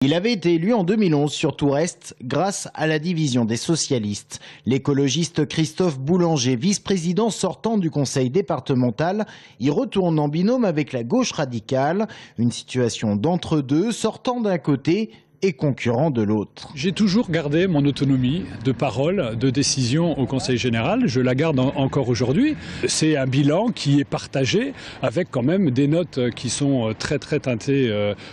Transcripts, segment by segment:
Il avait été élu en 2011 sur Tourest grâce à la division des socialistes. L'écologiste Christophe Boulanger, vice-président sortant du conseil départemental, y retourne en binôme avec la gauche radicale. Une situation d'entre-deux, sortant d'un côté et concurrent de l'autre. J'ai toujours gardé mon autonomie de parole, de décision au Conseil général. Je la garde encore aujourd'hui. C'est un bilan qui est partagé avec quand même des notes qui sont très teintées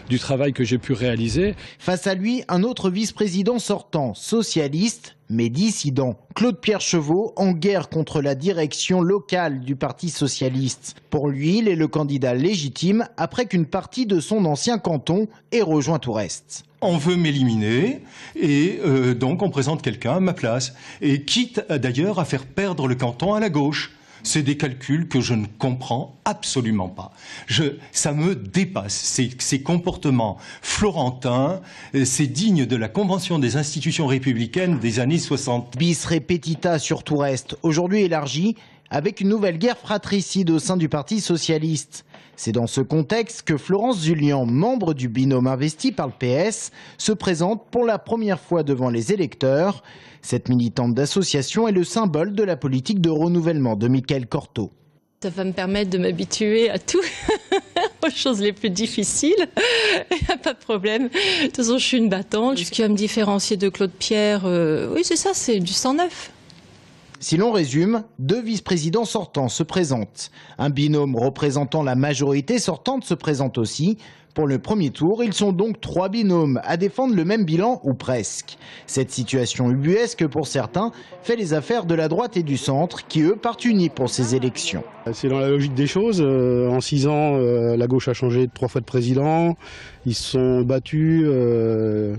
du travail que j'ai pu réaliser. Face à lui, un autre vice-président sortant, socialiste, mais dissident, Claude-Pierre Chevaux, en guerre contre la direction locale du Parti socialiste. Pour lui, il est le candidat légitime après qu'une partie de son ancien canton ait rejoint Tourest. On veut m'éliminer et donc on présente quelqu'un à ma place. Et quitte d'ailleurs à faire perdre le canton à la gauche. C'est des calculs que je ne comprends absolument pas. Ça me dépasse. Ces comportements florentins, c'est digne de la Convention des institutions républicaines des années 60. Bis repetita sur Tourest, aujourd'hui élargie, avec une nouvelle guerre fratricide au sein du Parti socialiste. C'est dans ce contexte que Florence Zullian, membre du binôme investi par le PS, se présente pour la première fois devant les électeurs. Cette militante d'association est le symbole de la politique de renouvellement de Michael Cortot. Ça va me permettre de m'habituer à tout, aux choses les plus difficiles. Il n'y a pas de problème. De toute façon, je suis une battante. Ce qui va me différencier de Claude Pierre, oui, c'est ça, c'est du sang neuf. Si l'on résume, deux vice-présidents sortants se présentent. Un binôme représentant la majorité sortante se présente aussi. Pour le premier tour, ils sont donc trois binômes à défendre le même bilan ou presque. Cette situation ubuesque pour certains fait les affaires de la droite et du centre qui eux partent unis pour ces élections. C'est dans la logique des choses. En 6 ans, la gauche a changé 3 fois de président. Ils se sont battus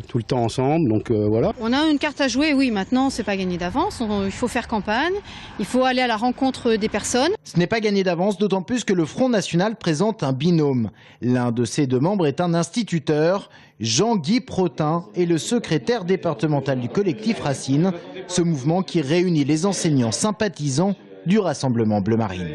tout le temps ensemble, donc voilà. On a une carte à jouer, oui, maintenant c'est pas gagné d'avance, il faut faire campagne, il faut aller à la rencontre des personnes. Ce n'est pas gagné d'avance, d'autant plus que le Front National présente un binôme. L'un de ses deux membres est un instituteur, Jean-Guy Protin, est le secrétaire départemental du collectif Racine, ce mouvement qui réunit les enseignants sympathisants du Rassemblement Bleu Marine.